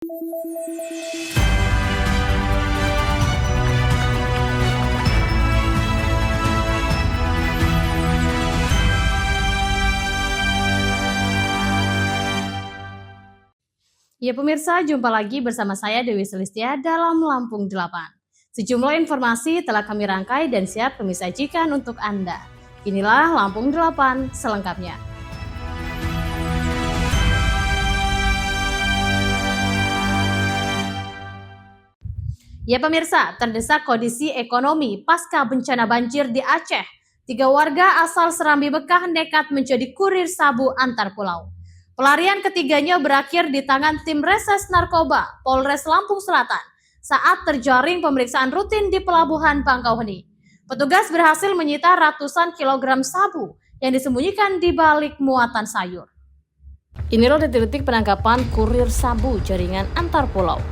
Ya pemirsa, jumpa lagi bersama saya Dewi Selistia dalam Lampung 8. Sejumlah informasi telah kami rangkai dan siap kami sajikan untuk Anda. Inilah Lampung 8 selengkapnya. Ya pemirsa, terdesak kondisi ekonomi pasca bencana banjir di Aceh. 3 warga asal Serambi Bekah nekat menjadi kurir sabu antar pulau. Pelarian ketiganya berakhir di tangan tim reses narkoba Polres Lampung Selatan saat terjaring pemeriksaan rutin di Pelabuhan Bakauheni. Petugas berhasil menyita ratusan kilogram sabu yang disembunyikan di balik muatan sayur. Inilah detik-detik penangkapan kurir sabu jaringan antar pulau.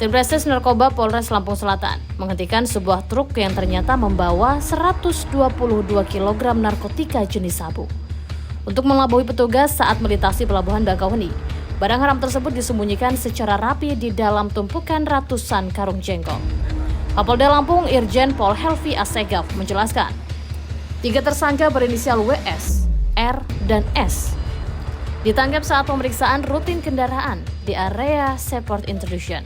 Tim reses narkoba Polres Lampung Selatan menghentikan sebuah truk yang ternyata membawa 122 kg narkotika jenis sabu. Untuk melabui petugas saat melintasi Pelabuhan Bakauheni, barang haram tersebut disembunyikan secara rapi di dalam tumpukan ratusan karung jengkol. Kapolda Lampung Irjen Pol Helvi Assegaf menjelaskan, 3 tersangka berinisial WS, R, dan S ditangkap saat pemeriksaan rutin kendaraan di area Seaport Intrusion.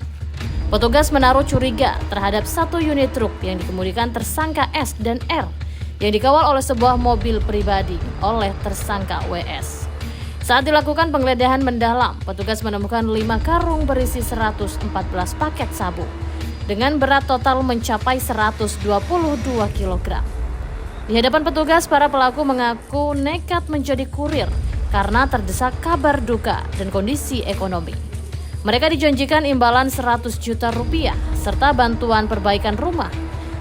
Petugas menaruh curiga terhadap 1 unit truk yang dikemudikan tersangka S dan R yang dikawal oleh sebuah mobil pribadi oleh tersangka WS. Saat dilakukan penggeledahan mendalam, petugas menemukan 5 karung berisi 114 paket sabu dengan berat total mencapai 122 kg. Di hadapan petugas, para pelaku mengaku nekat menjadi kurir karena terdesak kabar duka dan kondisi ekonomi. Mereka dijanjikan imbalan 100 juta rupiah serta bantuan perbaikan rumah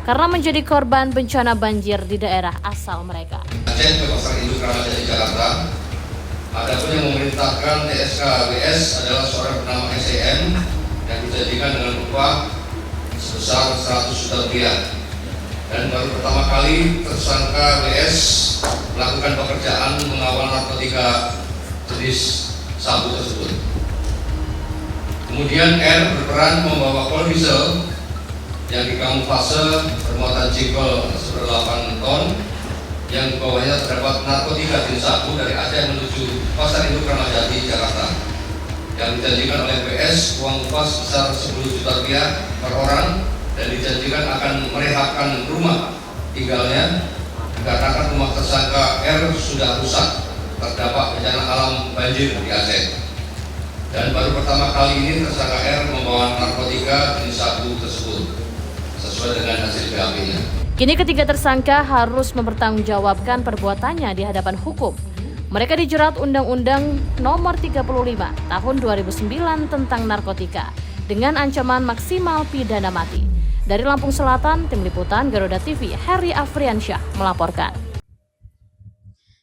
karena menjadi korban bencana banjir di daerah asal mereka. Aceh ke Pasar Induk Ramadhan di Jakarta. Adapun yang memerintahkan TSK WS adalah seorang bernama SEM yang dijadikan dengan upah sebesar 100 juta rupiah. Dan baru pertama kali tersangka WS melakukan pekerjaan mengawal narkotika jenis sabu tersebut. Kemudian R berperan membawa polvisel yang dikamuflase bermuatan jengkol seberat 8 ton yang di bawahnya terdapat narkotika jenis sabu dari Aceh menuju Pasar Induk Ramadhan di Jakarta yang dijanjikan oleh WS uang upah sebesar 10 juta rupiah per orang dan dijanjikan akan merehabkan rumah tinggalnya dikarenakan rumah tersangka R sudah rusak terdampak bencana alam banjir di Aceh. Dan baru pertama kali ini tersangka R membawa narkotika jenis sabu tersebut sesuai dengan hasil BAP-nya. Kini ketiga tersangka harus mempertanggungjawabkan perbuatannya di hadapan hukum. Mereka dijerat Undang-Undang Nomor 35 Tahun 2009 tentang narkotika dengan ancaman maksimal pidana mati. Dari Lampung Selatan, Tim Liputan Garuda TV, Heri Afriansyah melaporkan.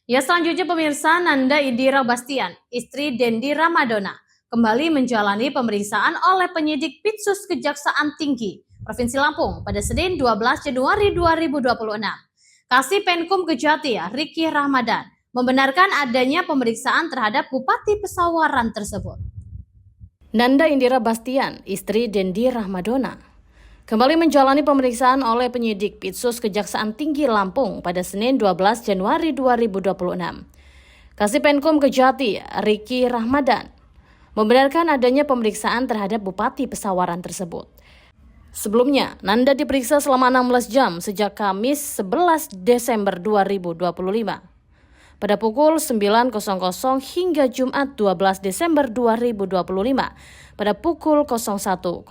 Ya, selanjutnya pemirsa, Nanda Indira Bastian, istri Dendi Ramadona, kembali menjalani pemeriksaan oleh penyidik Pitsus Kejaksaan Tinggi Provinsi Lampung pada Senin 12 Januari 2026. Kasih Penkum Kejati Riki Rahmadan membenarkan adanya pemeriksaan terhadap Bupati Pesawaran tersebut. Nanda Indira Bastian, istri Dendi Ramadona, kembali menjalani pemeriksaan oleh penyidik Pitsus Kejaksaan Tinggi Lampung pada Senin 12 Januari 2026. Kasih Penkum Kejati Riki Rahmadan membenarkan adanya pemeriksaan terhadap Bupati Pesawaran tersebut. Sebelumnya, Nanda diperiksa selama 16 jam sejak Kamis 11 Desember 2025. Pada pukul 9.00 hingga Jumat 12 Desember 2025 pada pukul 01.00.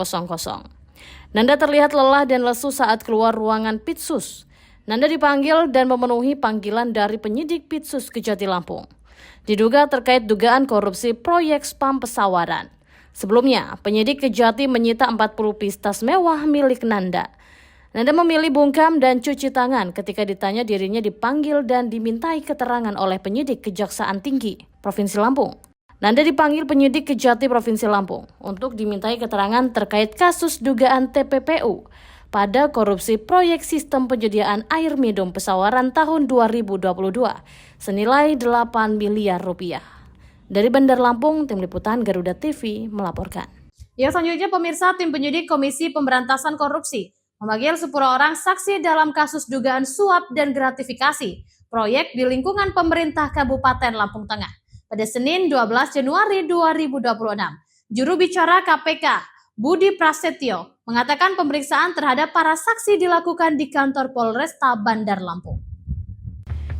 Nanda terlihat lelah dan lesu saat keluar ruangan Pitsus. Nanda dipanggil dan memenuhi panggilan dari penyidik Pitsus Kejati Lampung. Diduga terkait dugaan korupsi proyek Spam Pesawaran. Sebelumnya, penyidik Kejati menyita 40 piece tas mewah milik Nanda. Nanda memilih bungkam dan cuci tangan ketika ditanya dirinya dipanggil dan dimintai keterangan oleh penyidik Kejaksaan Tinggi Provinsi Lampung. Nanda dipanggil penyidik Kejati Provinsi Lampung untuk dimintai keterangan terkait kasus dugaan TPPU pada korupsi proyek sistem penyediaan air minum Pesawaran tahun 2022 senilai 8 miliar rupiah. Dari Bandar Lampung, Tim Liputan Garuda TV melaporkan. Ya, selanjutnya pemirsa, tim penyidik Komisi Pemberantasan Korupsi memanggil 10 orang saksi dalam kasus dugaan suap dan gratifikasi proyek di lingkungan pemerintah Kabupaten Lampung Tengah pada Senin 12 Januari 2026. Juru bicara KPK, Budi Prasetyo, mengatakan pemeriksaan terhadap para saksi dilakukan di kantor Polresta Bandar Lampung.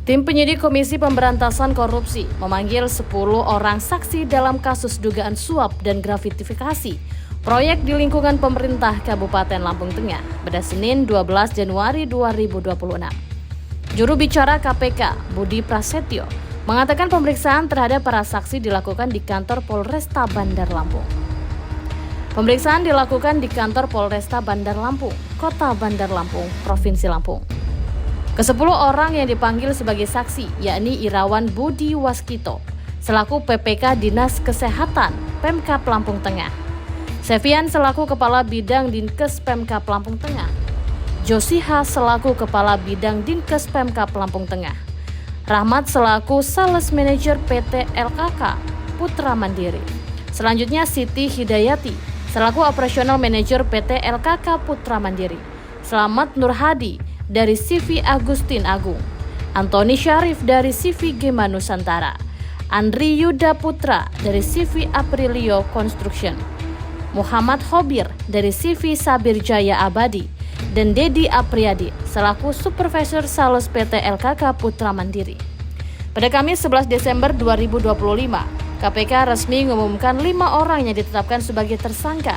Tim penyidik Komisi Pemberantasan Korupsi memanggil 10 orang saksi dalam kasus dugaan suap dan gratifikasi proyek di lingkungan pemerintah Kabupaten Lampung Tengah pada Senin 12 Januari 2026. Juru bicara KPK, Budi Prasetyo, mengatakan pemeriksaan terhadap para saksi dilakukan di kantor Polresta Bandar Lampung. Pemeriksaan dilakukan di kantor Polresta Bandar Lampung, Kota Bandar Lampung, Provinsi Lampung. Ke-10 orang yang dipanggil sebagai saksi yakni Irawan Budi Waskito selaku PPK Dinas Kesehatan Pemkab Lampung Tengah, Sevian selaku Kepala Bidang Dinkes Pemkab Lampung Tengah, Josiha selaku Kepala Bidang Dinkes Pemkab Lampung Tengah, Rahmat selaku Sales Manager PT LKK Putra Mandiri. Selanjutnya Siti Hidayati selaku Operational Manager PT LKK Putra Mandiri, Slamet Nurhadi dari CV Agustin Agung, Antoni Syarif dari CV Gema Nusantara, Andri Yuda Putra dari CV Aprilio Construction, Muhammad Hobir dari CV Sabir Jaya Abadi, dan Dedi Apriyadi selaku Supervisor Sales PT LKK Putra Mandiri. Pada Kamis 11 Desember 2025, KPK resmi mengumumkan 5 orang yang ditetapkan sebagai tersangka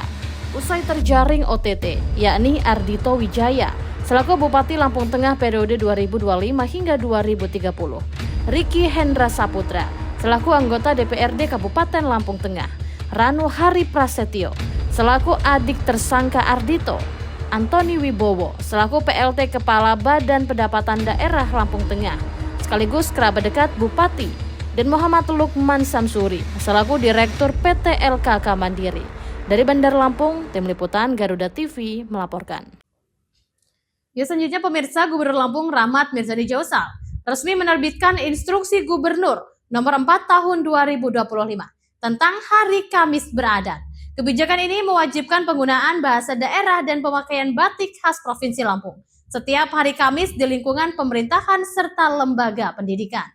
usai terjaring OTT, yakni Ardito Wijaya selaku Bupati Lampung Tengah periode 2025 hingga 2030, Riki Hendra Saputra selaku anggota DPRD Kabupaten Lampung Tengah, Ranu Hari Prasetyo selaku adik tersangka Ardito, Antoni Wibowo selaku PLT Kepala Badan Pendapatan Daerah Lampung Tengah sekaligus kerabat dekat Bupati, dan Muhammad Lukman Samsuri selaku Direktur PT LKK Mandiri. Dari Bandar Lampung, Tim Liputan Garuda TV melaporkan. Ya, selanjutnya pemirsa, Gubernur Lampung Rahmat Mirzani Jausal resmi menerbitkan Instruksi Gubernur Nomor 4 Tahun 2025 tentang Hari Kamis Beradat. Kebijakan ini mewajibkan penggunaan bahasa daerah dan pemakaian batik khas Provinsi Lampung setiap hari Kamis di lingkungan pemerintahan serta lembaga pendidikan.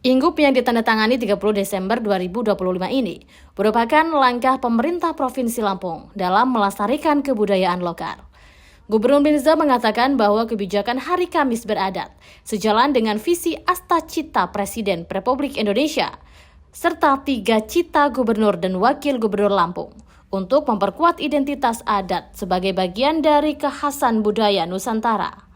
Inggup yang ditandatangani 30 Desember 2025 ini merupakan langkah pemerintah Provinsi Lampung dalam melestarikan kebudayaan lokal. Gubernur Mirza mengatakan bahwa kebijakan Hari Kamis Beradat sejalan dengan visi Asta Cita Presiden Republik Indonesia serta 3 cita Gubernur dan Wakil Gubernur Lampung untuk memperkuat identitas adat sebagai bagian dari kekhasan budaya Nusantara.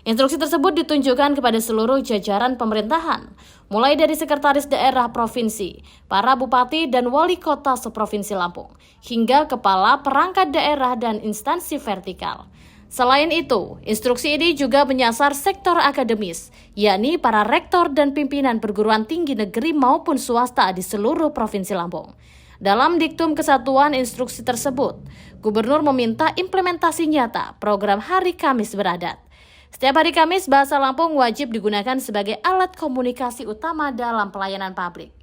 Instruksi tersebut ditunjukkan kepada seluruh jajaran pemerintahan, mulai dari Sekretaris Daerah Provinsi, para Bupati dan Wali Kota seprovinsi Lampung, hingga Kepala Perangkat Daerah dan instansi vertikal. Selain itu, instruksi ini juga menyasar sektor akademis, yakni para rektor dan pimpinan perguruan tinggi negeri maupun swasta di seluruh Provinsi Lampung. Dalam diktum kesatuan instruksi tersebut, Gubernur meminta implementasi nyata program Hari Kamis Beradat. Setiap hari Kamis, bahasa Lampung wajib digunakan sebagai alat komunikasi utama dalam pelayanan publik.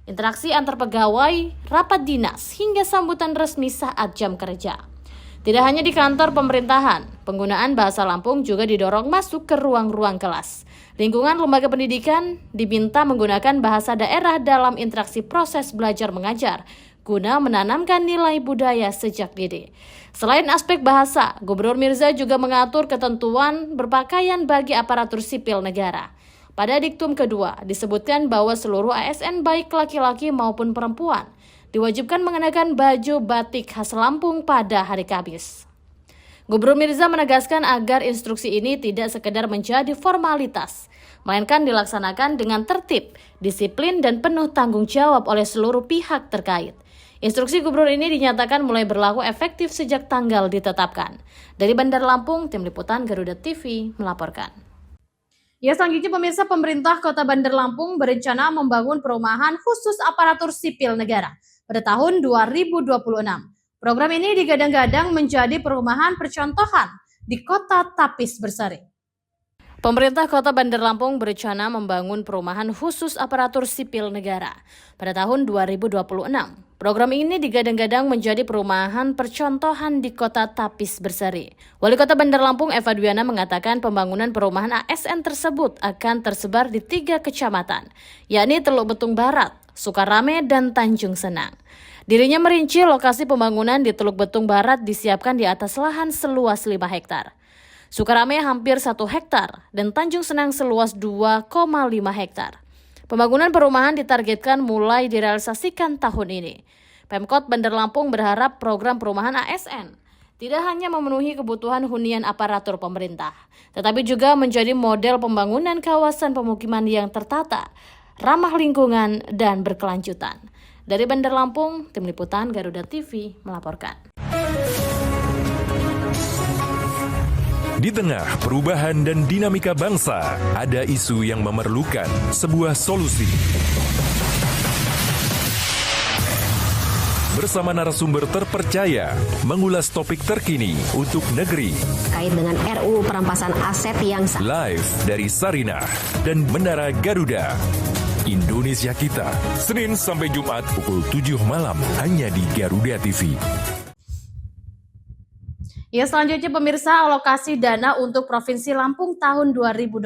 Interaksi antar pegawai, rapat dinas, hingga sambutan resmi saat jam kerja. Tidak hanya di kantor pemerintahan, penggunaan bahasa Lampung juga didorong masuk ke ruang-ruang kelas. Lingkungan lembaga pendidikan diminta menggunakan bahasa daerah dalam interaksi proses belajar mengajar, guna menanamkan nilai budaya sejak dini. Selain aspek bahasa, Gubernur Mirza juga mengatur ketentuan berpakaian bagi aparatur sipil negara. Pada diktum kedua, disebutkan bahwa seluruh ASN baik laki-laki maupun perempuan diwajibkan mengenakan baju batik khas Lampung pada hari Kamis. Gubernur Mirza menegaskan agar instruksi ini tidak sekedar menjadi formalitas, melainkan dilaksanakan dengan tertib, disiplin, dan penuh tanggung jawab oleh seluruh pihak terkait. Instruksi Gubernur ini dinyatakan mulai berlaku efektif sejak tanggal ditetapkan. Dari Bandar Lampung, Tim Liputan Garuda TV melaporkan. Ya, selanjutnya pemirsa, pemerintah Kota Bandar Lampung berencana membangun perumahan khusus aparatur sipil negara pada tahun 2026. Program ini digadang-gadang menjadi perumahan percontohan di Kota Tapis Berseri. Pemerintah Kota Bandar Lampung berencana membangun perumahan khusus aparatur sipil negara pada tahun 2026. Program ini digadang-gadang menjadi perumahan percontohan di Kota Tapis Berseri. Wali Kota Bandar Lampung Eva Dwiana mengatakan pembangunan perumahan ASN tersebut akan tersebar di 3 kecamatan, yakni Teluk Betung Barat, Sukarame, dan Tanjung Senang. Dirinya merinci lokasi pembangunan di Teluk Betung Barat disiapkan di atas lahan seluas 5 hektar. Sukarame hampir 1 hektar dan Tanjung Senang seluas 2,5 hektar. Pembangunan perumahan ditargetkan mulai direalisasikan tahun ini. Pemkot Bandar Lampung berharap program perumahan ASN tidak hanya memenuhi kebutuhan hunian aparatur pemerintah, tetapi juga menjadi model pembangunan kawasan pemukiman yang tertata, ramah lingkungan, dan berkelanjutan. Dari Bandar Lampung, Tim Liputan Garuda TV melaporkan. Di tengah perubahan dan dinamika bangsa, ada isu yang memerlukan sebuah solusi. Bersama narasumber terpercaya, mengulas topik terkini untuk negeri. Kait dengan RUU perampasan aset yang Live dari Sarinah dan Menara Garuda. Indonesia Kita, Senin sampai Jumat pukul 7 malam hanya di Garuda TV. Ya, selanjutnya pemirsa, alokasi dana untuk Provinsi Lampung tahun 2026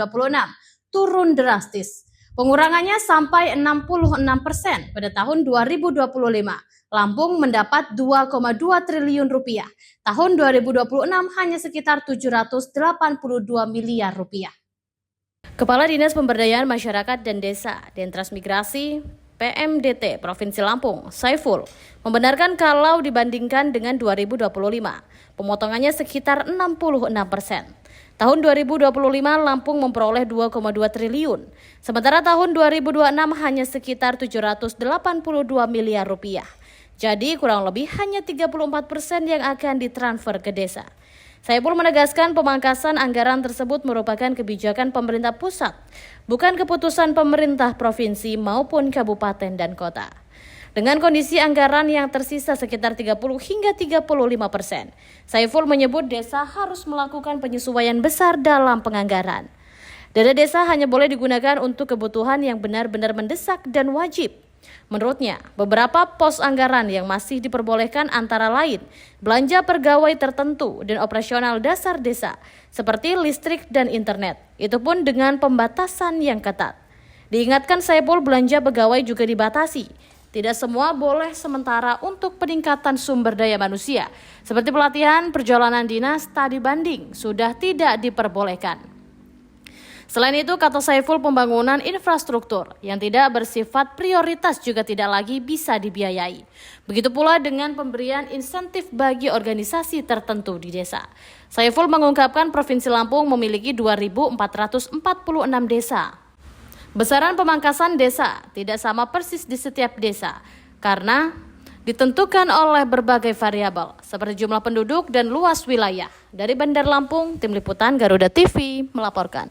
turun drastis. Pengurangannya sampai 66% pada tahun 2025. Lampung mendapat 2,2 triliun rupiah. Tahun 2026 hanya sekitar 782 miliar rupiah. Kepala Dinas Pemberdayaan Masyarakat dan Desa, Dentransmigrasi, PMDT Provinsi Lampung, Saiful, membenarkan kalau dibandingkan dengan 2025, pemotongannya sekitar 66%. Tahun 2025 Lampung memperoleh 2,2 triliun, sementara tahun 2026 hanya sekitar 782 miliar rupiah. Jadi kurang lebih hanya 34% yang akan ditransfer ke desa. Saiful menegaskan pemangkasan anggaran tersebut merupakan kebijakan pemerintah pusat, bukan keputusan pemerintah provinsi maupun kabupaten dan kota. Dengan kondisi anggaran yang tersisa sekitar 30 hingga 35%, Saiful menyebut desa harus melakukan penyesuaian besar dalam penganggaran. Dana desa hanya boleh digunakan untuk kebutuhan yang benar-benar mendesak dan wajib. Menurutnya, beberapa pos anggaran yang masih diperbolehkan antara lain belanja pegawai tertentu dan operasional dasar desa, seperti listrik dan internet. Itu pun dengan pembatasan yang ketat. Diingatkan Saiful, belanja pegawai juga dibatasi. Tidak semua boleh sementara untuk peningkatan sumber daya manusia, seperti pelatihan, perjalanan dinas, studi banding, sudah tidak diperbolehkan. Selain itu, kata Saiful, pembangunan infrastruktur yang tidak bersifat prioritas juga tidak lagi bisa dibiayai. Begitu pula dengan pemberian insentif bagi organisasi tertentu di desa. Saiful mengungkapkan Provinsi Lampung memiliki 2.446 desa. Besaran pemangkasan desa tidak sama persis di setiap desa karena ditentukan oleh berbagai variabel seperti jumlah penduduk dan luas wilayah. Dari Bandar Lampung, Tim Liputan Garuda TV melaporkan.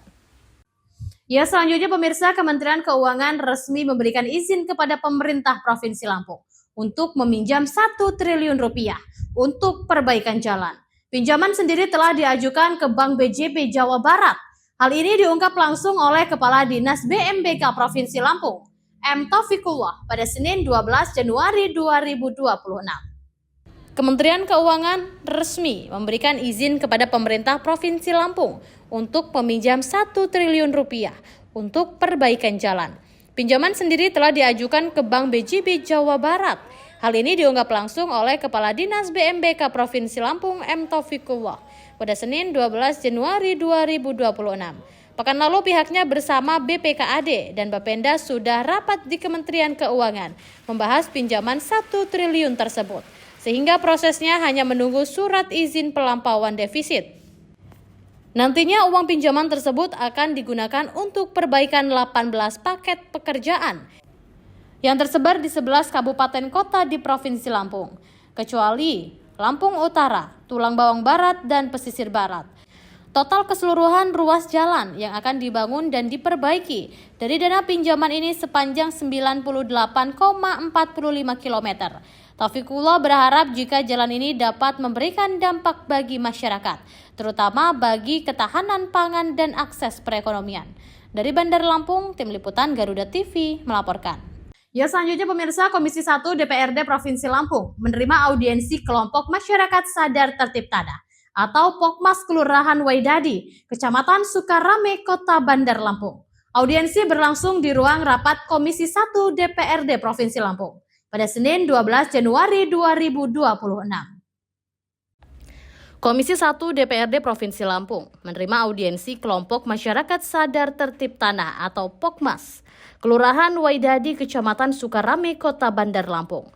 Ya, selanjutnya pemirsa, Kementerian Keuangan resmi memberikan izin kepada pemerintah Provinsi Lampung untuk meminjam 1 triliun rupiah untuk perbaikan jalan. Pinjaman sendiri telah diajukan ke Bank BJB Jawa Barat. Hal ini diungkap langsung oleh Kepala Dinas BMBK Provinsi Lampung, M. Taufikullah, pada Senin 12 Januari 2026. Kementerian Keuangan resmi memberikan izin kepada pemerintah Provinsi Lampung untuk meminjam 1 triliun rupiah untuk perbaikan jalan. Pinjaman sendiri telah diajukan ke Bank BJB Jawa Barat. Hal ini diungkap langsung oleh Kepala Dinas BMBK Provinsi Lampung, M. Taufikullah, pada Senin 12 Januari 2026. Pekan lalu pihaknya bersama BPKAD dan Bapenda sudah rapat di Kementerian Keuangan membahas pinjaman 1 triliun tersebut, sehingga prosesnya hanya menunggu surat izin pelampauan defisit. Nantinya uang pinjaman tersebut akan digunakan untuk perbaikan 18 paket pekerjaan yang tersebar di 11 kabupaten kota di Provinsi Lampung, kecuali Lampung Utara, Tulang Bawang Barat, dan Pesisir Barat. Total keseluruhan ruas jalan yang akan dibangun dan diperbaiki dari dana pinjaman ini sepanjang 98,45 km. Taufikullah berharap jika jalan ini dapat memberikan dampak bagi masyarakat, terutama bagi ketahanan pangan dan akses perekonomian. Dari Bandar Lampung, Tim Liputan Garuda TV melaporkan. Ya, selanjutnya pemirsa, Komisi 1 DPRD Provinsi Lampung menerima audiensi kelompok masyarakat sadar tertib tanah atau Pokmas Kelurahan Waidadi, Kecamatan Sukarame, Kota Bandar Lampung. Audiensi berlangsung di ruang rapat Komisi 1 DPRD Provinsi Lampung pada Senin 12 Januari 2026. Komisi 1 DPRD Provinsi Lampung menerima audiensi kelompok masyarakat sadar tertib tanah atau Pokmas, Kelurahan Waidadi, Kecamatan Sukarame, Kota Bandar Lampung.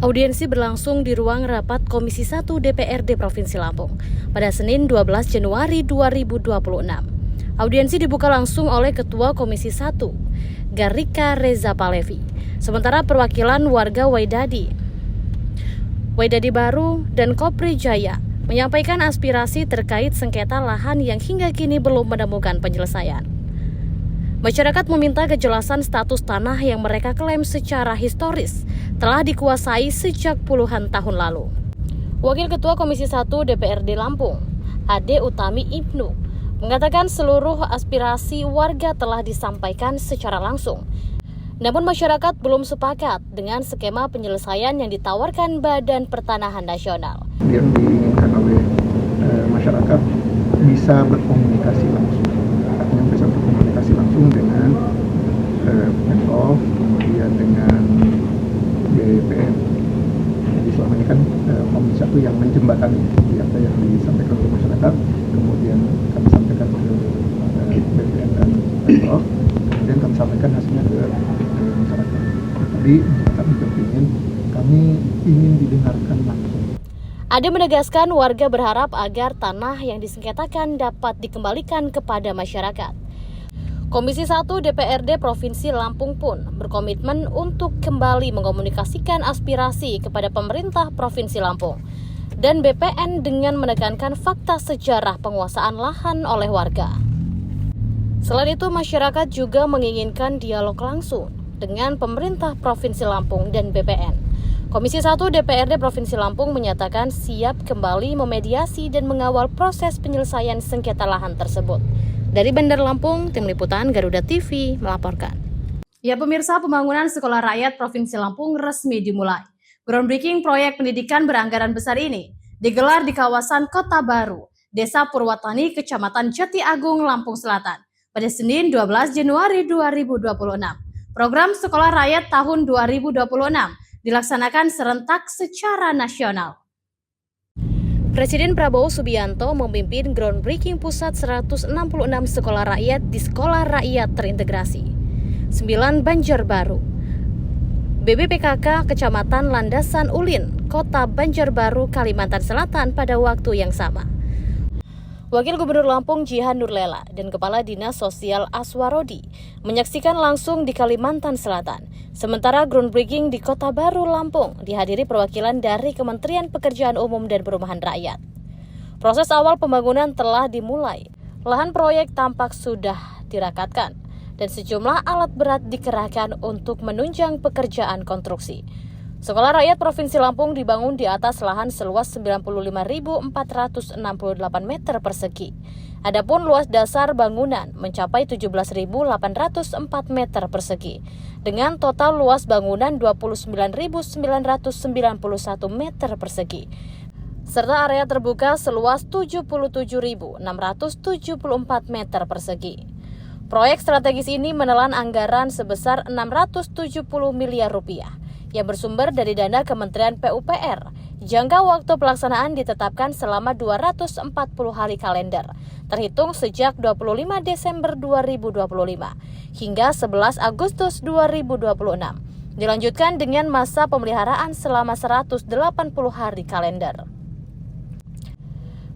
Audiensi berlangsung di ruang rapat Komisi 1 DPRD Provinsi Lampung pada Senin 12 Januari 2026. Audiensi dibuka langsung oleh Ketua Komisi 1, Garika Reza Palevi. Sementara perwakilan warga Waidadi Baru, dan Kopri Jaya menyampaikan aspirasi terkait sengketa lahan yang hingga kini belum menemukan penyelesaian. Masyarakat meminta kejelasan status tanah yang mereka klaim secara historis telah dikuasai sejak puluhan tahun lalu. Wakil Ketua Komisi 1 DPRD Lampung, Ade Utami Ibnu, mengatakan seluruh aspirasi warga telah disampaikan secara langsung. Namun masyarakat belum sepakat dengan skema penyelesaian yang ditawarkan Badan Pertanahan Nasional. Yang diinginkan oleh masyarakat bisa berkomunikasi langsung, dengan Pemprov, kemudian dengan BPN. Jadi selama ini kan Komisi 1 yang menjembatani apa yang disampaikan oleh masyarakat, kemudian kami sampaikan ke BPN dan Pemprov, kemudian kami sampaikan hasilnya ke masyarakat. Tadi kami ingin didengarkan langsung. Ade menegaskan warga berharap agar tanah yang disengketakan dapat dikembalikan kepada masyarakat. Komisi 1 DPRD Provinsi Lampung pun berkomitmen untuk kembali mengkomunikasikan aspirasi kepada pemerintah Provinsi Lampung dan BPN dengan menekankan fakta sejarah penguasaan lahan oleh warga. Selain itu, masyarakat juga menginginkan dialog langsung dengan pemerintah Provinsi Lampung dan BPN. Komisi 1 DPRD Provinsi Lampung menyatakan siap kembali memediasi dan mengawal proses penyelesaian sengketa lahan tersebut. Dari Bandar Lampung, Tim Liputan Garuda TV melaporkan. Ya pemirsa, pembangunan Sekolah Rakyat Provinsi Lampung resmi dimulai. Groundbreaking proyek pendidikan beranggaran besar ini digelar di kawasan Kota Baru, Desa Purwatani, Kecamatan Jati Agung, Lampung Selatan, pada Senin 12 Januari 2026. Program Sekolah Rakyat tahun 2026 dilaksanakan serentak secara nasional. Presiden Prabowo Subianto memimpin groundbreaking pusat 166 sekolah rakyat di Sekolah Rakyat Terintegrasi 9 Banjarbaru, BBPKK Kecamatan Landasan Ulin, Kota Banjarbaru, Kalimantan Selatan pada waktu yang sama. Wakil Gubernur Lampung Jihan Nurlela dan Kepala Dinas Sosial Aswarodi menyaksikan langsung di Kalimantan Selatan. Sementara groundbreaking di Kota Baru, Lampung dihadiri perwakilan dari Kementerian Pekerjaan Umum dan Perumahan Rakyat. Proses awal pembangunan telah dimulai. Lahan proyek tampak sudah dirakatkan dan sejumlah alat berat dikerahkan untuk menunjang pekerjaan konstruksi. Sekolah Rakyat Provinsi Lampung dibangun di atas lahan seluas 95.468 meter persegi. Adapun luas dasar bangunan mencapai 17.804 meter persegi, dengan total luas bangunan 29.991 meter persegi, serta area terbuka seluas 77.674 meter persegi. Proyek strategis ini menelan anggaran sebesar 670 miliar rupiah yang bersumber dari dana Kementerian PUPR. Jangka waktu pelaksanaan ditetapkan selama 240 hari kalender, terhitung sejak 25 Desember 2025 hingga 11 Agustus 2026. Dilanjutkan dengan masa pemeliharaan selama 180 hari kalender.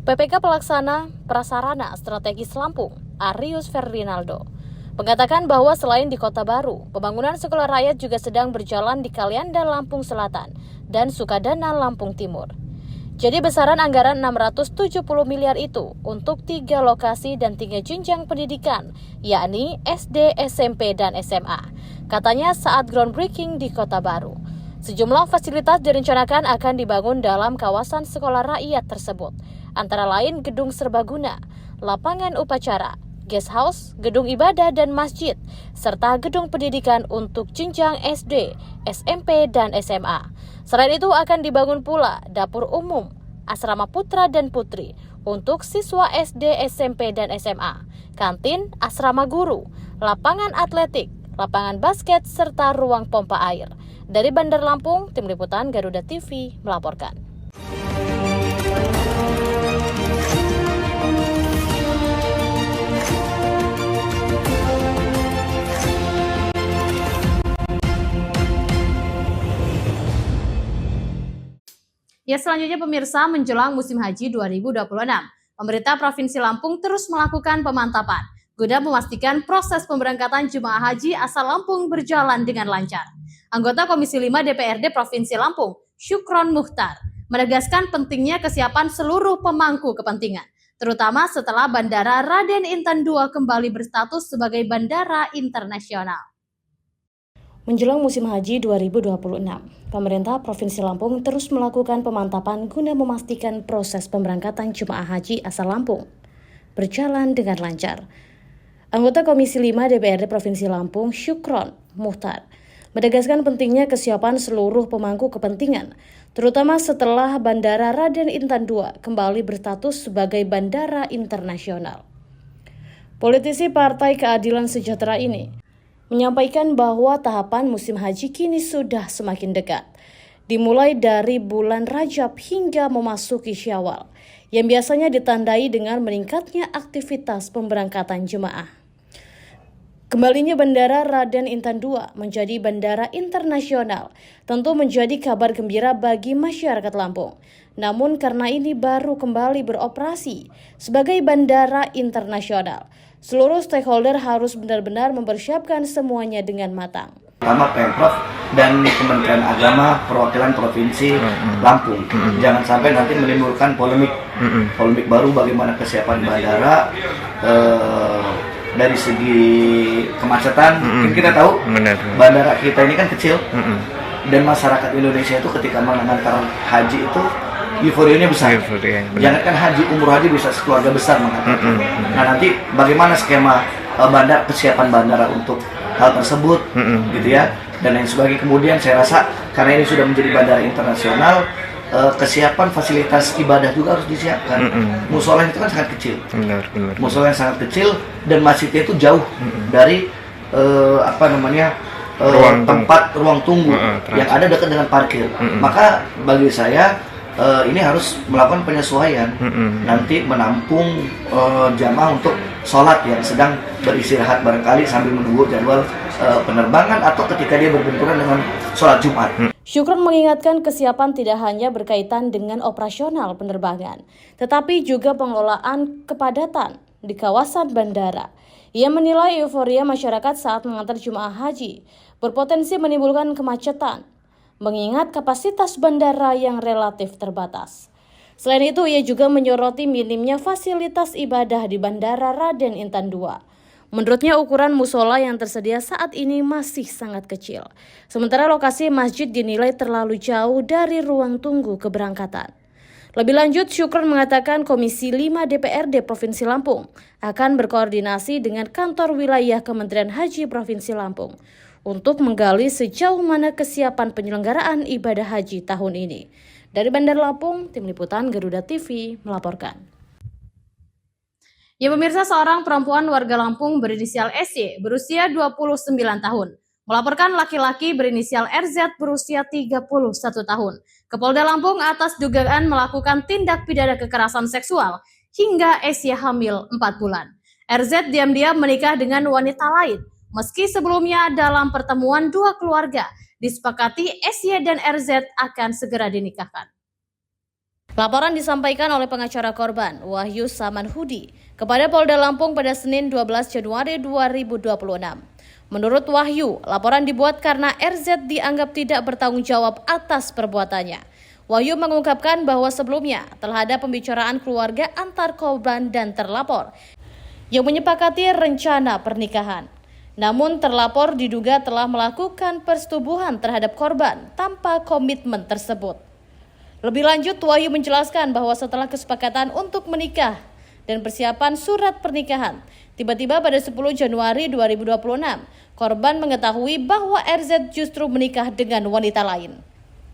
PPK Pelaksana Prasarana Strategis Lampung, Arius Ferdinaldo, mengatakan bahwa selain di Kota Baru, pembangunan sekolah rakyat juga sedang berjalan di Kalianda, Lampung Selatan, dan Sukadana, Lampung Timur. Jadi besaran anggaran 670 miliar itu untuk 3 lokasi dan 3 jenjang pendidikan, yakni SD, SMP, dan SMA, katanya saat groundbreaking di Kota Baru. Sejumlah fasilitas direncanakan akan dibangun dalam kawasan sekolah rakyat tersebut, antara lain gedung serbaguna, lapangan upacara, guest house, gedung ibadah dan masjid, serta gedung pendidikan untuk jenjang SD, SMP, dan SMA. Selain itu akan dibangun pula dapur umum, asrama putra dan putri untuk siswa SD, SMP, dan SMA, kantin, asrama guru, lapangan atletik, lapangan basket, serta ruang pompa air. Dari Bandar Lampung, Tim Liputan Garuda TV melaporkan. Ya, selanjutnya pemirsa, menjelang musim haji 2026, pemerintah Provinsi Lampung terus melakukan pemantapan guna memastikan proses pemberangkatan jemaah haji asal Lampung berjalan dengan lancar. Anggota Komisi 5 DPRD Provinsi Lampung, Syukron Muhtar, menegaskan pentingnya kesiapan seluruh pemangku kepentingan, terutama setelah Bandara Raden Intan II kembali berstatus sebagai bandara internasional. Menjelang musim haji 2026, pemerintah Provinsi Lampung terus melakukan pemantapan guna memastikan proses pemberangkatan jemaah haji asal Lampung berjalan dengan lancar. Anggota Komisi 5 DPRD Provinsi Lampung, Syukron Muhtar, menegaskan pentingnya kesiapan seluruh pemangku kepentingan, terutama setelah Bandara Raden Intan II kembali berstatus sebagai bandara internasional. Politisi Partai Keadilan Sejahtera ini menyampaikan bahwa tahapan musim haji kini sudah semakin dekat, dimulai dari bulan Rajab hingga memasuki Syawal, yang biasanya ditandai dengan meningkatnya aktivitas pemberangkatan jemaah. Kembalinya Bandara Raden Intan II menjadi bandara internasional tentu menjadi kabar gembira bagi masyarakat Lampung. Namun karena ini baru kembali beroperasi sebagai bandara internasional, seluruh stakeholder harus benar-benar mempersiapkan semuanya dengan matang. Pertama Pemprov dan Kementerian Agama perwakilan Provinsi Lampung. Jangan sampai nanti menimbulkan polemik baru bagaimana kesiapan bandara. Dari segi kemacetan, mungkin kita tahu bandara kita ini kan kecil, dan masyarakat Indonesia itu ketika mengantar haji itu euforianya besar. Jangan kan haji, umroh haji bisa sekeluarga besar mengantar. Nah nanti bagaimana skema kesiapan bandara untuk hal tersebut, gitu ya, dan lain sebagainya. Kemudian saya rasa karena ini sudah menjadi bandara internasional, kesiapan fasilitas ibadah juga harus disiapkan. Musola itu kan sangat kecil, musola yang sangat kecil dan masjidnya itu jauh dari ruang tunggu yang ada dekat dengan parkir. Maka bagi saya ini harus melakukan penyesuaian, nanti menampung jamaah untuk sholat yang sedang beristirahat barangkali sambil menunggu jadwal penerbangan atau ketika dia berbenturan dengan sholat Jumat. Syukron mengingatkan kesiapan tidak hanya berkaitan dengan operasional penerbangan, tetapi juga pengelolaan kepadatan di kawasan bandara. Ia menilai euforia masyarakat saat mengantar jemaah haji berpotensi menimbulkan kemacetan, mengingat kapasitas bandara yang relatif terbatas. Selain itu, ia juga menyoroti minimnya fasilitas ibadah di Bandara Raden Intan II. Menurutnya ukuran musola yang tersedia saat ini masih sangat kecil, sementara lokasi masjid dinilai terlalu jauh dari ruang tunggu keberangkatan. Lebih lanjut, Syukron mengatakan Komisi 5 DPRD Provinsi Lampung akan berkoordinasi dengan kantor wilayah Kementerian Haji Provinsi Lampung untuk menggali sejauh mana kesiapan penyelenggaraan ibadah haji tahun ini. Dari Bandar Lampung, Tim Liputan Garuda TV melaporkan. Ya pemirsa, seorang perempuan warga Lampung berinisial SY berusia 29 tahun melaporkan laki-laki berinisial RZ berusia 31 tahun ke Polda Lampung atas dugaan melakukan tindak pidana kekerasan seksual hingga SY hamil 4 bulan. RZ diam-diam menikah dengan wanita lain meski sebelumnya dalam pertemuan dua keluarga disepakati SY dan RZ akan segera dinikahkan. Laporan disampaikan oleh pengacara korban, Wahyu Samanhudi, kepada Polda Lampung pada Senin 12 Januari 2026. Menurut Wahyu, laporan dibuat karena RZ dianggap tidak bertanggung jawab atas perbuatannya. Wahyu mengungkapkan bahwa sebelumnya telah ada pembicaraan keluarga antar korban dan terlapor yang menyepakati rencana pernikahan. Namun terlapor diduga telah melakukan persetubuhan terhadap korban tanpa komitmen tersebut. Lebih lanjut, Wahyu menjelaskan bahwa setelah kesepakatan untuk menikah dan persiapan surat pernikahan, tiba-tiba pada 10 Januari 2026, korban mengetahui bahwa RZ justru menikah dengan wanita lain.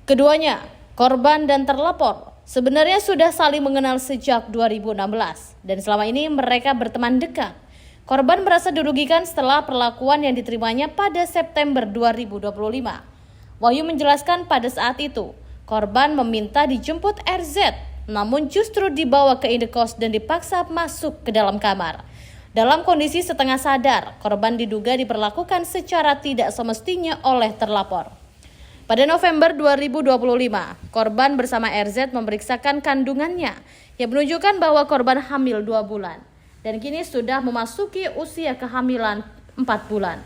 Keduanya, korban dan terlapor, sebenarnya sudah saling mengenal sejak 2016 dan selama ini mereka berteman dekat. Korban merasa dirugikan setelah perlakuan yang diterimanya pada September 2025. Wahyu menjelaskan pada saat itu, korban meminta dijemput RZ, namun justru dibawa ke indekos dan dipaksa masuk ke dalam kamar. Dalam kondisi setengah sadar, korban diduga diperlakukan secara tidak semestinya oleh terlapor. Pada November 2025, korban bersama RZ memeriksakan kandungannya yang menunjukkan bahwa korban hamil 2 bulan. Dan kini sudah memasuki usia kehamilan 4 bulan.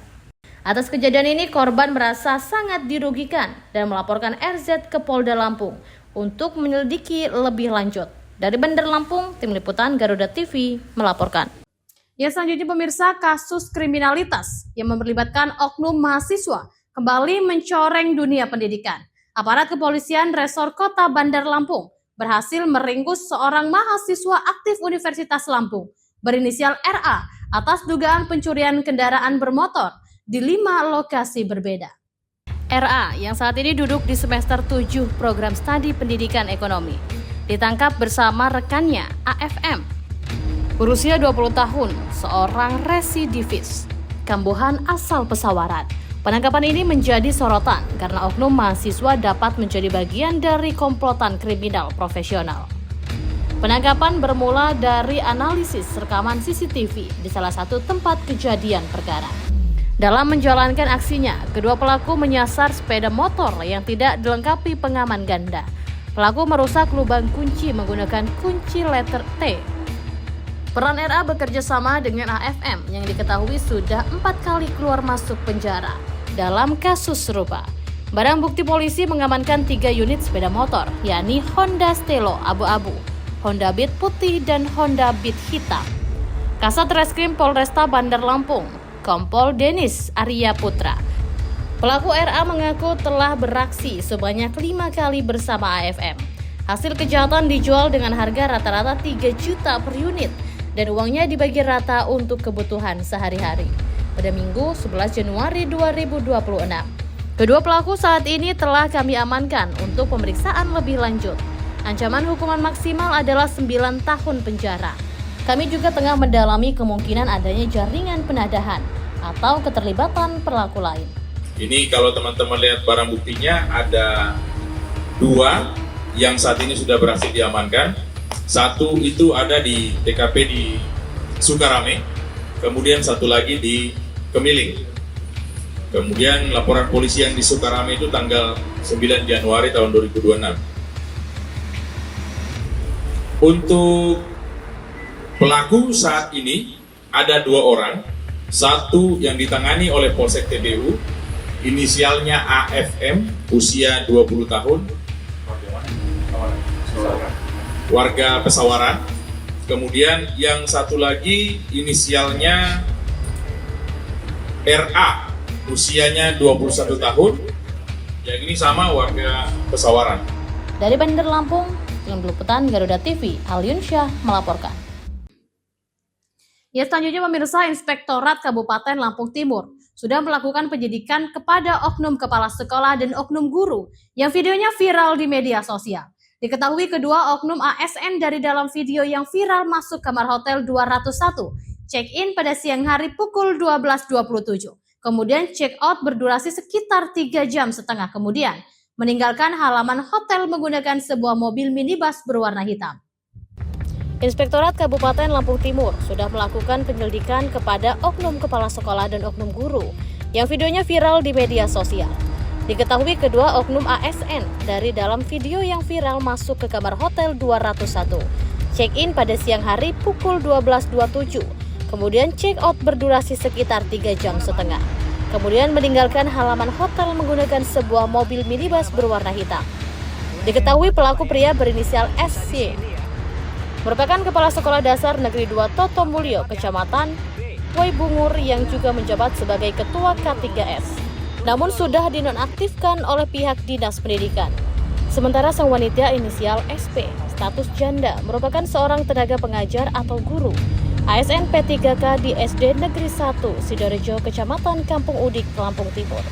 Atas kejadian ini, korban merasa sangat dirugikan dan melaporkan RZ ke Polda Lampung untuk menyelidiki lebih lanjut. Dari Bandar Lampung, Tim Liputan Garuda TV melaporkan. Ya, selanjutnya pemirsa, kasus kriminalitas yang melibatkan oknum mahasiswa kembali mencoreng dunia pendidikan. Aparat kepolisian Resor Kota Bandar Lampung berhasil meringkus seorang mahasiswa aktif Universitas Lampung berinisial RA atas dugaan pencurian kendaraan bermotor di 5 lokasi berbeda. RA yang saat ini duduk di semester 7 program studi pendidikan ekonomi ditangkap bersama rekannya AFM berusia 20 tahun, seorang residivis kambuhan asal Pesawaran. Penangkapan ini menjadi sorotan karena oknum mahasiswa dapat menjadi bagian dari komplotan kriminal profesional. Penangkapan bermula dari analisis rekaman CCTV di salah satu tempat kejadian perkara. Dalam menjalankan aksinya, kedua pelaku menyasar sepeda motor yang tidak dilengkapi pengaman ganda. Pelaku merusak lubang kunci menggunakan kunci letter T. Peran RA bekerja sama dengan AFM yang diketahui sudah 4 kali keluar masuk penjara dalam kasus serupa. Barang bukti polisi mengamankan 3 unit sepeda motor, yakni Honda Stelo abu-abu, Honda Beat putih, dan Honda Beat hitam. Kasat Reskrim Polresta Bandar Lampung, Kompol Denis Arya Putra. Pelaku RA mengaku telah beraksi sebanyak 5 kali bersama AFM. Hasil kejahatan dijual dengan harga rata-rata 3 juta per unit dan uangnya dibagi rata untuk kebutuhan sehari-hari. Pada Minggu 11 Januari 2026. Kedua pelaku saat ini telah kami amankan untuk pemeriksaan lebih lanjut. Ancaman hukuman maksimal adalah 9 tahun penjara. Kami juga tengah mendalami kemungkinan adanya jaringan penadahan atau keterlibatan pelaku lain. Ini kalau teman-teman lihat barang buktinya ada 2 yang saat ini sudah berhasil diamankan. 1 itu ada di TKP di Sukarame, kemudian 1 lagi di Kemiling. Kemudian laporan polisi yang di Sukarame itu tanggal 9 Januari tahun 2026. Untuk pelaku saat ini ada 2 orang, 1 yang ditangani oleh Polsek TBU, inisialnya AFM, usia 20 tahun, warga Pesawaran. Kemudian yang 1 lagi inisialnya RA, usianya 21 tahun, yang ini sama warga Pesawaran. Dari Bandar Lampung, Tim Liputan Garuda TV, Alyun Syah melaporkan. Ya, selanjutnya pemirsa, Inspektorat Kabupaten Lampung Timur sudah melakukan penyidikan kepada oknum kepala sekolah dan oknum guru yang videonya viral di media sosial. Diketahui kedua oknum ASN dari dalam video yang viral masuk kamar hotel 201, check-in pada siang hari pukul 12.27. Kemudian check-out berdurasi sekitar 3,5 jam kemudian, meninggalkan halaman hotel menggunakan sebuah mobil minibus berwarna hitam. Inspektorat Kabupaten Lampung Timur sudah melakukan penyelidikan kepada oknum kepala sekolah dan oknum guru yang videonya viral di media sosial. Diketahui kedua oknum ASN dari dalam video yang viral masuk ke kamar hotel 201, check-in pada siang hari pukul 12.27, kemudian check-out berdurasi sekitar 3,5 jam. Kemudian meninggalkan halaman hotel menggunakan sebuah mobil minibus berwarna hitam. Diketahui pelaku pria berinisial SC merupakan kepala sekolah dasar Negeri 2 Toto Mulyo, Kecamatan Wai Bungur yang juga menjabat sebagai Ketua K3S. Namun sudah dinonaktifkan oleh pihak Dinas Pendidikan. Sementara sang wanita inisial SP, status janda, merupakan seorang tenaga pengajar atau guru ASN P3K di SD Negeri 1 Sidorejo, Kecamatan Kampung Udik, Lampung Timur.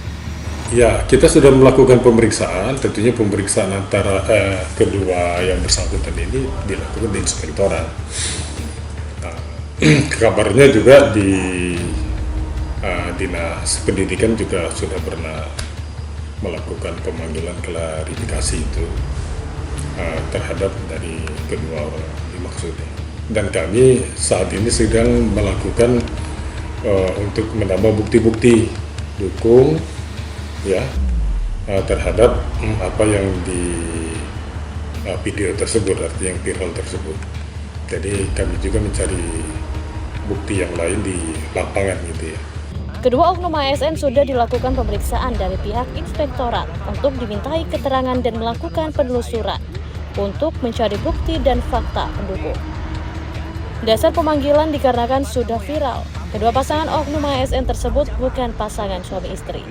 Ya, kita sudah melakukan pemeriksaan, tentunya pemeriksaan antara kedua yang bersangkutan ini dilakukan di inspektorat. Kabarnya juga di Dinas Pendidikan juga sudah pernah melakukan pemanggilan klarifikasi itu terhadap dari kedua orang dimaksudnya. Dan kami saat ini sedang melakukan untuk menambah bukti-bukti dukung ya terhadap apa yang di video tersebut, artinya yang viral tersebut. Jadi kami juga mencari bukti yang lain di lapangan gitu ya. Kedua oknum ASN sudah dilakukan pemeriksaan dari pihak inspektorat untuk dimintai keterangan dan melakukan penelusuran untuk mencari bukti dan fakta pendukung. Dasar pemanggilan dikarenakan sudah viral. Kedua pasangan oknum ASN tersebut bukan pasangan suami istri.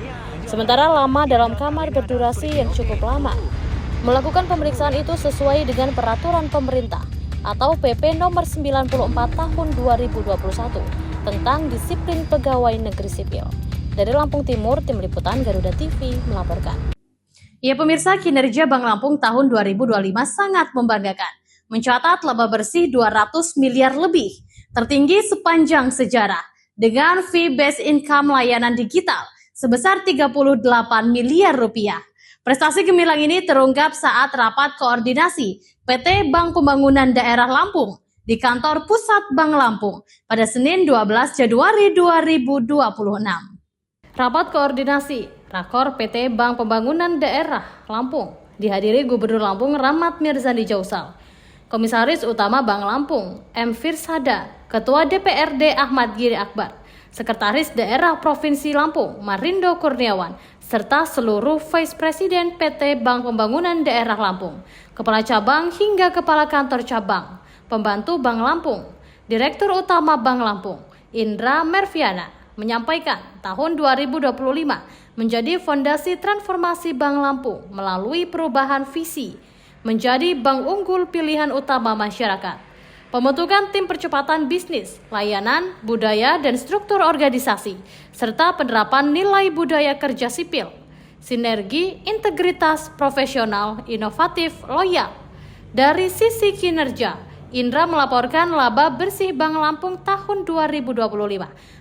Sementara lama dalam kamar berdurasi yang cukup lama. Melakukan pemeriksaan itu sesuai dengan peraturan pemerintah atau PP nomor 94 tahun 2021 tentang disiplin pegawai negeri sipil. Dari Lampung Timur, Tim Liputan Garuda TV melaporkan. Ya pemirsa, kinerja Bank Lampung tahun 2025 sangat membanggakan. Mencatat laba bersih 200 miliar lebih, tertinggi sepanjang sejarah, dengan fee-based income layanan digital sebesar 38 miliar rupiah. Prestasi gemilang ini terungkap saat rapat koordinasi PT Bank Pembangunan Daerah Lampung di kantor pusat Bank Lampung pada Senin 12 Januari 2026. Rapat koordinasi Rakor PT Bank Pembangunan Daerah Lampung dihadiri Gubernur Lampung Rahmat Mirzani Jausal, Komisaris Utama Bank Lampung M. Firsada, Ketua DPRD Ahmad Giri Akbar, Sekretaris Daerah Provinsi Lampung Marindo Kurniawan, serta seluruh Vice Presiden PT Bank Pembangunan Daerah Lampung, Kepala Cabang hingga Kepala Kantor Cabang, Pembantu Bank Lampung. Direktur Utama Bank Lampung, Indra Merviana, menyampaikan tahun 2025 menjadi fondasi transformasi Bank Lampung melalui perubahan visi menjadi bank unggul pilihan utama masyarakat. Pembentukan tim percepatan bisnis, layanan, budaya, dan struktur organisasi, serta penerapan nilai budaya kerja sipil, sinergi, integritas, profesional, inovatif, loyal. Dari sisi kinerja, Indra melaporkan laba bersih Bank Lampung tahun 2025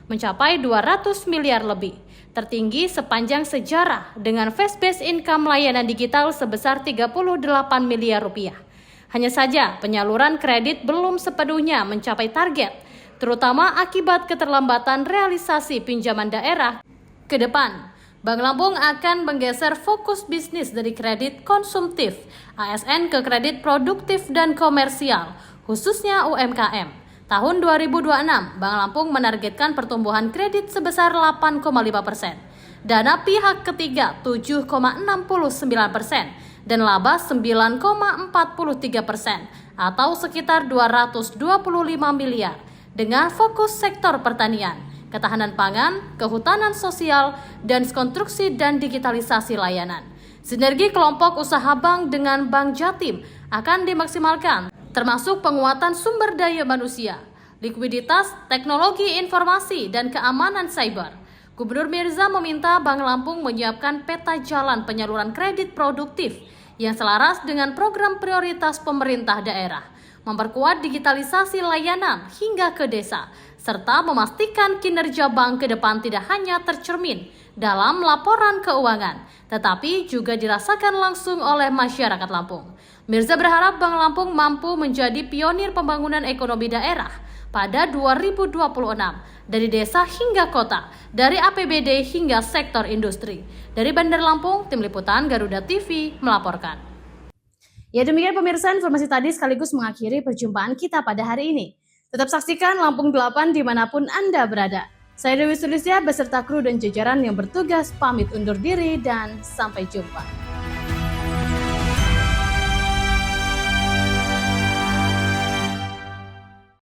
mencapai 200 miliar lebih, tertinggi sepanjang sejarah dengan fee-based income layanan digital sebesar 38 miliar rupiah. Hanya saja penyaluran kredit belum sepenuhnya mencapai target, terutama akibat keterlambatan realisasi pinjaman daerah. Ke depan, Bank Lampung akan menggeser fokus bisnis dari kredit konsumtif ASN ke kredit produktif dan komersial, khususnya UMKM. Tahun 2026, Bank Lampung menargetkan pertumbuhan kredit sebesar 8,5%, dana pihak ketiga 7,69%, dan laba 9,43% atau sekitar 225 miliar dengan fokus sektor pertanian, ketahanan pangan, kehutanan sosial, dan konstruksi dan digitalisasi layanan. Sinergi kelompok usaha bank dengan Bank Jatim akan dimaksimalkan, termasuk penguatan sumber daya manusia, likuiditas, teknologi informasi, dan keamanan cyber. Gubernur Mirza meminta Bank Lampung menyiapkan peta jalan penyaluran kredit produktif yang selaras dengan program prioritas pemerintah daerah, memperkuat digitalisasi layanan hingga ke desa, serta memastikan kinerja bank ke depan tidak hanya tercermin dalam laporan keuangan, tetapi juga dirasakan langsung oleh masyarakat Lampung. Mirza berharap Bank Lampung mampu menjadi pionir pembangunan ekonomi daerah pada 2026, dari desa hingga kota, dari APBD hingga sektor industri. Dari Bandar Lampung, Tim Liputan Garuda TV melaporkan. Ya demikian pemirsa, informasi tadi sekaligus mengakhiri perjumpaan kita pada hari ini. Tetap saksikan Lampung 8 dimanapun Anda berada. Saya Dewi Sulisya beserta kru dan jajaran yang bertugas pamit undur diri dan sampai jumpa.